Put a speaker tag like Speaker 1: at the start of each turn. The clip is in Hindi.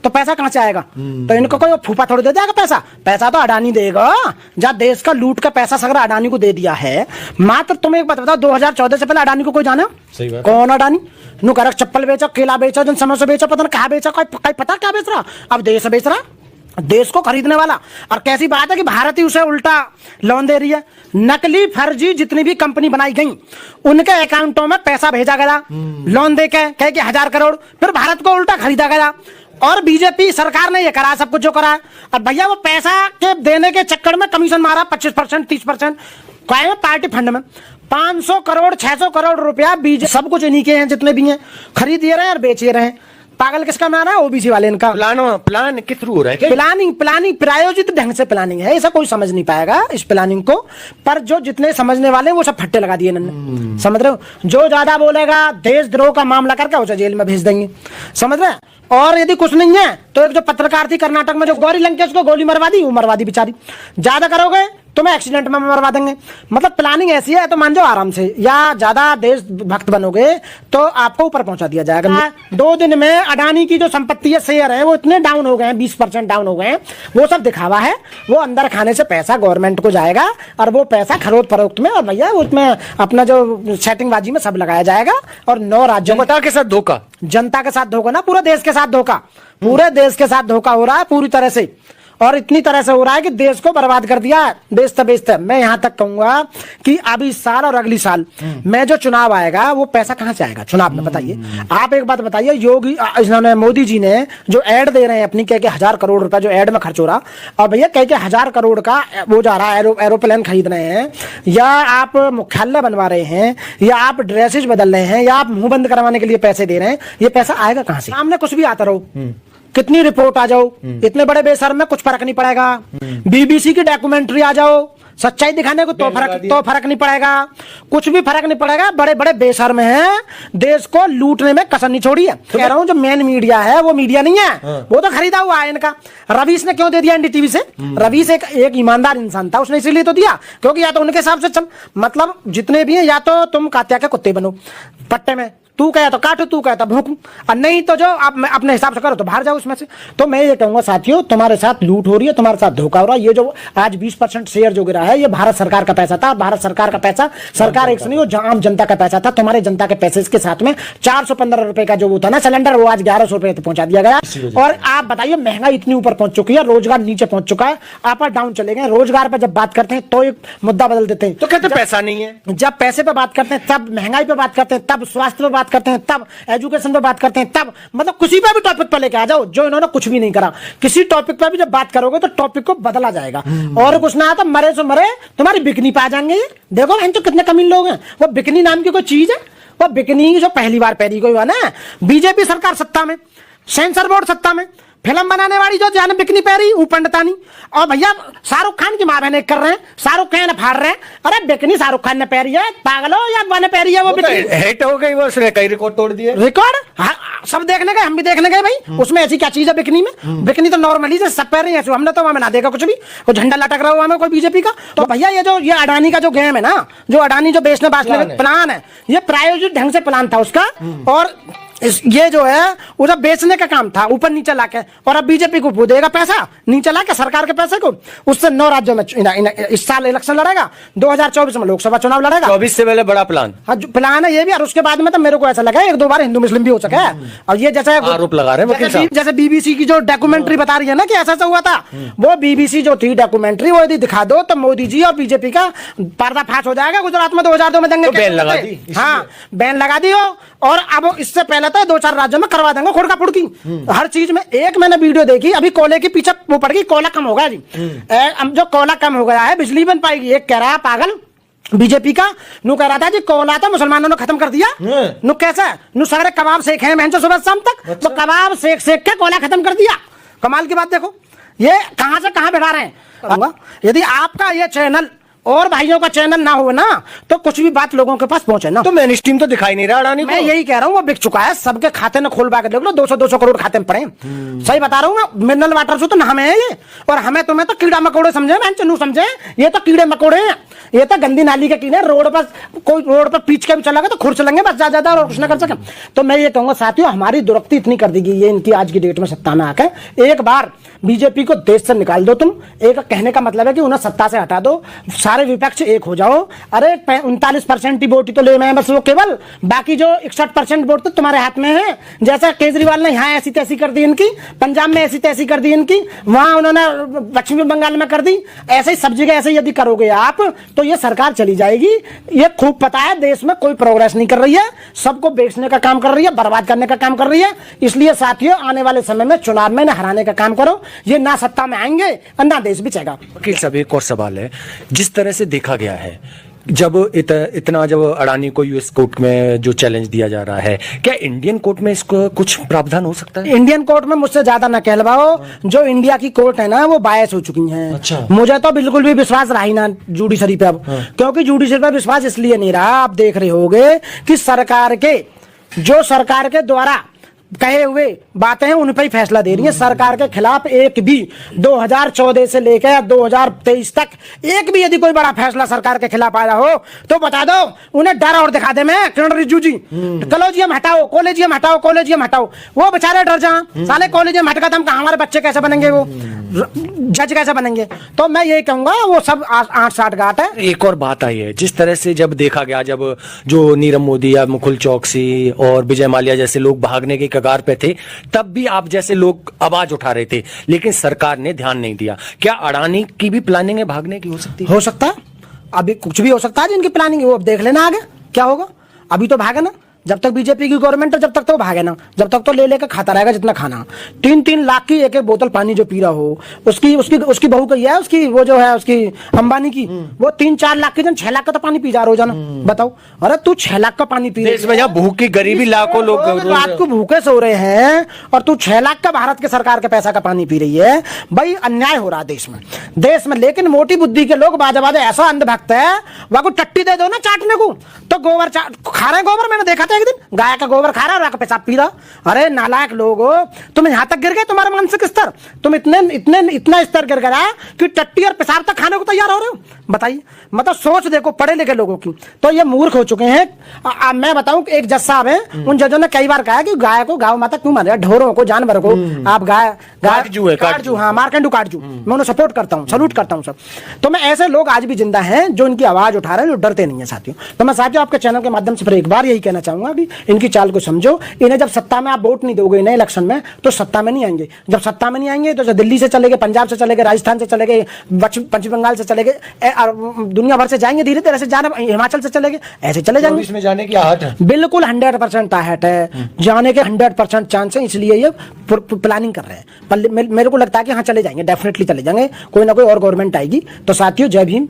Speaker 1: तो पैसा कहाँ से आएगा? तो इनको कोई फूफा थोड़ी दे देगा पैसा, पैसा तो अडानी देगा। जब देश का लूट का पैसा सगरा अडानी को दे दिया है। मात्र तुम्हें एक बात बताओ, 2014 से पहले अडानी को कोई जाना?
Speaker 2: सही बात।
Speaker 1: कौन अडानी? नु करक चप्पल बेचा, केला बेचा, जन समोसा बेचा, पता नहीं कहाँ बेचा, कोई पता क्या बेच रहा। अब देश बेच रहा, देश को खरीदने वाला। और कैसी बात है कि भारत ही उसे उल्टा लोन दे रही है। नकली फर्जी जितनी भी कंपनी बनाई गई उनके अकाउंटों में पैसा भेजा गया लोन देके, कह के 1000 करोड़, फिर भारत को उल्टा खरीदा गया। और बीजेपी सरकार ने ये करा सब कुछ जो करा। और भैया वो पैसा के देने के चक्कर में कमीशन मारा 25%, 30%। क्या पार्टी फंड में 500 करोड़ 600 करोड़ रुपया बीजेपी सब कुछ इन्हीं के हैं, जितने भी हैं खरीद ये रहे और बेच ये रहे। पागल किसका माना है? ओबीसी वाले इनका।
Speaker 2: प्लान के थ्रू हो रहा है।
Speaker 1: प्लानिंग प्रायोजित ढंग से प्लानिंग है, ऐसा कोई समझ नहीं पाएगा इस प्लानिंग को। पर जो जितने समझने वाले वो सब फट्टे लगा दिए इन्होंने, समझ रहे हो? जो ज्यादा बोलेगा देशद्रोह का मामला करके उसे जेल में भेज देंगे, समझ रहे? और यदि कुछ नहीं है तो एक जो पत्रकार थी कर्नाटक में, जो गौरी लंकेश को गोली मरवा दी, वो मरवा दी बेचारी। ज्यादा करोगे तुम्हें एक्सीडेंट में मरवा देंगे। मतलब प्लानिंग ऐसी है, तो मान जाओ आराम से, या ज्यादा देशभक्त बनोगे तो आपको ऊपर पहुंचा दिया जाएगा। 2 दिन में अडानी की जो संपत्ति है, शेयर है, वो इतने डाउन हो गए हैं, 20% डाउन हो गए हैं। वो सब दिखावा है। वो अंदर खाने से पैसा गवर्नमेंट को जाएगा और वो पैसा खरीद फरोख्त में, और भैया उसमें अपना जो सेटिंगबाजी में सब लगाया जाएगा। और 9 राज्यों
Speaker 2: जनता के साथ धोखा,
Speaker 1: जनता के साथ धोखा ना, पूरे देश के साथ धोखा, पूरे देश के साथ धोखा हो रहा है पूरी तरह से। और इतनी तरह से हो रहा है कि देश को बर्बाद कर दिया है, बेचते बेचते। मैं यहां तक कहूंगा कि अब इस साल और अगली साल में जो चुनाव आएगा वो पैसा कहां से आएगा चुनाव में? बताइए आप एक बात बताइए। योगी इन्होंने मोदी जी ने जो ऐड दे रहे हैं अपनी, कह के 1000 करोड़ रुपया जो ऐड में खर्च हो रहा, और भैया कह के 1000 करोड़ का वो जा रहा है, एरोप्लेन खरीद रहे हैं, या आप मुख्यालय बनवा रहे हैं, या आप ड्रेसेज बदल रहे हैं, या आप मुंह बंद करवाने के लिए पैसे दे रहे हैं। ये पैसा आएगा कहां से? सामने कुछ भी आता रहो, कितनी रिपोर्ट आ जाओ, इतने बड़े बेशर्म में कुछ फर्क नहीं पड़ेगा। बीबीसी की डॉक्यूमेंट्री आ जाओ, सच्चाई दिखाने को तो फर्क नहीं पड़ेगा, कुछ भी फर्क नहीं पड़ेगा। बड़े बड़े बेशर्म हैं, देश को लूटने में कसर नहीं छोड़ी है। कह रहा हूं जो मेन मीडिया है वो मीडिया नहीं है, वो तो खरीदा हुआ है इनका। रवीश ने क्यों दे दिया एनडीटीवी से? रवीश एक ईमानदार इंसान था, उसने इसीलिए तो दिया, क्योंकि या तो उनके हिसाब से चल, मतलब जितने भी हैं, या तो तुम कात्या के कुत्ते बनो पट्टे में, तू कहे तो काटो, तू कहे तो भूकू, और नहीं तो जो आप अपने हिसाब से करो तो बाहर जाओ उसमें से। तो मैं ये कहूंगा साथियों, तुम्हारे साथ लूट हो रही है, तुम्हारे साथ धोखा हो रहा है। ये जो आज 20% शेयर जो गिरा है, ये भारत सरकार का पैसा था। भारत सरकार का पैसा, सरकार एक से नहीं, वो आम जनता का पैसा था। तुम्हारे जनता के पैसे के साथ में 415 रुपए का जो वो था ना सिलेंडर, वो आज 1100 रुपए तक पहुंचा दिया गया। और आप बताइए महंगाई इतनी ऊपर पहुंच चुकी है, रोजगार नीचे पहुंच चुका है, अप और डाउन चले गए। रोजगार पर जब बात करते हैं तो एक मुद्दा बदल देते हैं,
Speaker 2: तो कहते पैसा नहीं है।
Speaker 1: जब पैसे पे बात करते हैं तब महंगाई पे बात करते हैं, तब स्वास्थ्य पे बात करते हैं, तब एजुकेशन पे बात करते हैं, तब मतलब किसी पे भी टॉपिक पे लेके आ जाओ, जो इन्होंने कुछ भी नहीं करा। किसी टॉपिक पे भी जब बात करोगे तो टॉपिक को बदला जाएगा। और कुछ ना तो मरे सो मरे, तुम्हारी बिकनी पे आ जाएंगे। देखो इन तो कितने कमीन लोग हैं। वो बिकनी नाम की कोई चीज है, वो बिकनी जो पहली बार पैरी कोई हुआ ना, बीजेपी सरकार सत्ता में, सेंसर बोर्ड सत्ता में, फिल्म बनाने वाली जो जाने बिकनी पैरी वो पंडितानी, और भैया शाहरुख खान की मां बहने कर रहे हैं, शाहरुख खान फाड़ रहे हैं। अरे बिकनी शाहरुख खान ने पैरी है, पागलो या बने पैरी है वो
Speaker 2: हिट हो गई, वो उसने कई रिकॉर्ड तोड़ दिए।
Speaker 1: रिकॉर्ड सब देखने गए, हम भी देखने गए भाई। उसमें ऐसी क्या चीज है बिकनी में? बिकनी तो नॉर्मली से सब पैर ऐसे, हमने तो वहां ना देखा कुछ भी, वो झंडा लटक रहा हुआ कोई बीजेपी का। तो भैया ये अडानी का जो गेम है ना, जो अडानी जो बेचने बांटने का प्लान है, ये प्रायोजित ढंग से प्लान था उसका। और ये जो है उधर बेचने का काम था ऊपर नीचे लाके, और अब बीजेपी को वो देगा पैसा नीचे लाके सरकार के पैसे को। उससे 9 राज्यों में इस साल इलेक्शन लड़ेगा, 2024 में लोकसभा चुनाव लड़ेगा।
Speaker 2: 24 से पहले बड़ा प्लान,
Speaker 1: हाँ प्लान है ये भी। और उसके बाद में तो मेरे को ऐसा लगा 1-2 बार हिंदू मुस्लिम भी हो सका है। और ये जैसे
Speaker 2: आरोप लगा रहे हैं,
Speaker 1: जैसे बीबीसी की जो डॉक्यूमेंट्री बता रही है ना कि ऐसा हुआ था, वो बीबीसी जो थी डॉक्यूमेंट्री, वो यदि दिखा दो तो मोदी जी और बीजेपी का पर्दाफाश हो जाएगा। गुजरात में 2002 में दंगे
Speaker 2: बैन लगा दी,
Speaker 1: हाँ बैन लगा दी हो। और अब इससे पहले तो 2-4 राज्यों में करवा देंगे खुड़का फुड़की हर चीज में। एक मैंने वीडियो देखी, अभी कोयले के पीछे वो पड़ गई, कोयला कम हो गया जी। जो कोयला कम हो गया है बिजली बन पाएगी। एक कह रहा है पागल बीजेपी का, नु कह रहा था जी कोयला तो मुसलमानों ने खत्म कर दिया। नु कैसा नु सारे कबाब सेक हैं मैं सुबह शाम तक। अच्छा। तो कबाब सेक के कोयला खत्म कर दिया। कमाल की बात देखो, ये कहां से कहां बैठा रहे हैं। यदि आपका ये चैनल और भाइयों का चैनल ना हो ना तो कुछ भी बात लोगों के पास पहुंचे ना।
Speaker 2: तो मेन स्ट्रीम तो दिखाई नहीं रहा अडानी को।
Speaker 1: मैं यही कह रहा हूँ, वो बिक चुका है, सबके खाते में खोल के देख लो, 200-200 करोड़ खाते में पड़े। सही बता रहा हूँ ना, मिनरल वाटर से तो ना हमें है ये, और हमें तुम्हें तो कीड़ा मकोड़े समझे, मैं चन्नू समझे, ये तो कीड़े मकोड़े हैं, ये तो गंदी नाली के कीड़े। रोड पर कोई रोड पर पीछ के भी चला गया तो खुर चलेंगे बस, ज्यादा और कुछ ना कर सके। तो मैं ये कहूंगा साथियों, हमारी दुर्गति इतनी कर दी गई है इनकी आज की डेट में सत्ता में आकर। एक बार बीजेपी को देश से निकाल दो तुम, एक कहने का मतलब है कि उन्हें सत्ता से हटा दो, सारे विपक्ष एक हो जाओ। अरे 39% ही वोट ही तो ले मैं बस, वो केवल, बाकी जो 61% वोट तो तुम्हारे हाथ में है। जैसा केजरीवाल ने यहाँ ऐसी तैसी कर दी इनकी, पंजाब में ऐसी तैसी कर दी इनकी, वहां उन्होंने पश्चिमी बंगाल में कर दी, ऐसे ही सब जगह ऐसे यदि करोगे आप तो ये सरकार चली जाएगी। ये खूब पता है देश में कोई प्रोग्रेस नहीं कर रही है, सबको बेचने का काम कर रही है, बर्बाद करने का काम कर रही है। इसलिए साथियों, आने वाले समय में चुनाव में हराने का काम करो, ये ना सत्ता में आएंगे और ना देश भी चलेगा।
Speaker 2: वकील साहब, एक और सवाल है, जिस तरह से देखा गया है, जब इतना जब अडानी को यूएस कोर्ट में जो चैलेंज दिया जा रहा है, क्या इंडियन कोर्ट में इसको कुछ प्रावधान हो सकता है?
Speaker 1: इंडियन कोर्ट में मुझसे ज्यादा न कहलवाओ, जो इंडिया की कोर्ट है ना वो बायस हो चुकी हैं।
Speaker 2: अच्छा।
Speaker 1: मुझे तो बिल्कुल भी विश्वास रहा ही ना जुडिशरी पे अब। क्योंकि जुडिशरी पे विश्वास इसलिए नहीं रहा, आप देख रहे होंगे कि सरकार के द्वारा कहे हुए बातें हैं उन पर ही फैसला दे रही है। सरकार के खिलाफ एक भी 2014 से लेकर 2023 तक एक भी यदि कोई बड़ा फैसला सरकार के खिलाफ आया हो तो बता दो, उन्हें डर और दिखा दे। मैं किरण रिजिजू जी, कॉलेजियम हटाओ, कॉलेजियम हटाओ, कॉलेजियम हटाओ, वो बेचारे डर जाए, साले कॉलेजियम हटका तो हमारे बच्चे कैसे बनेंगे, वो जज कैसे बनेंगे। तो मैं यही कहूंगा वो सब 8-60 घाट है।
Speaker 2: एक और बात आई है, जिस तरह से जब देखा गया, जब जो नीरव मोदी या मुकुल चौकसी और विजय माल्या जैसे लोग भागने के कगार पे थे, तब भी आप जैसे लोग आवाज उठा रहे थे, लेकिन सरकार ने ध्यान नहीं दिया। क्या अडानी की भी प्लानिंग है भागने की?
Speaker 1: हो सकता है, अभी कुछ भी हो सकता है जिनकी प्लानिंग है, वो अब देख लेना आगे क्या होगा। अभी तो भागे ना, जब तक बीजेपी की गवर्नमेंट है जब तक तो भागे ना, जब तक तो ले लेकर खाता रहेगा जितना खाना। 3-3 लाख की एक बोतल पानी जो पी रहा हो, उसकी बहू कही है, उसकी वो जो है उसकी अंबानी की, वो 3-4 लाख की जन 6 लाख का तो पानी पी जा रोजाना। बताओ, अरे तू 6 लाख का पानी पी
Speaker 2: देश में जहाँ भूख की गरीबी लाखों लोग
Speaker 1: रात को भूखे सो रहे हैं और तू 6 लाख का भारत की सरकार के पैसा का पानी पी रही है। भाई अन्याय हो रहा है देश में। लेकिन मोटी बुद्धि के लोग बाजा ऐसा अंधभक्त है, वहां को टट्टी दे दो ना चाटने को तो गोबर खा रहे। गोबर मैंने देखा था एक दिन, गाय का गोबर खा रहा और पेशाब पी रहा। अरे नालायक लोगो, तुम यहां तक गिर गए, तुम्हारा मानसिक स्तर, तुम इतना स्तर गिर गया कि टट्टी और पेशाब तक खाने को तैयार हो रहे हो। बताइए, मतलब सोच देखो पढ़े लिखे लोगों की, तो ये मूर्ख हो चुके हैं। मैं बताऊं कि एक जज साहब है, उन जजों ने कई बार कहा कि गाय को गाँव माता क्यों मारे, ढोरों को, जानवर को आप काटजू, हाँ मार्केंडू काटजू, मैं उन्हें सपोर्ट करता हूँ, सल्यूट करता हूँ सब। तो मैं ऐसे लोग आज भी जिंदा हैं जो इनकी आवाज उठा रहे हैं, जो डरते नहीं है साथियों। तो मैं साथियों आपके चैनल के माध्यम से फिर एक बार यही कहना चाहूंगा, अभी इनकी चाल को समझो। इन्हें जब सत्ता में आप वोट नहीं दोगे नए इलेक्शन में तो सत्ता में नहीं आएंगे। जब सत्ता में नहीं आएंगे तो दिल्ली से चले गए, पंजाब से चले गए, राजस्थान से चले गए, पश्चिम बंगाल से चले गए, दुनिया भर से जाएंगे, धीरे धीरे से जाना, हिमाचल से चले गए, ऐसे चले जाएंगे।
Speaker 2: इसमें जाने की आहट है,
Speaker 1: बिल्कुल 100% आहट है, जाने के 100% चांस है। इसलिए ये प्लानिंग कर रहे हैं, पर मेरे को लगता है कि हाँ चले जाएंगे, डेफिनेटली चले जाएंगे, कोई ना कोई और गवर्नमेंट आएगी। तो साथियों, जय भीम।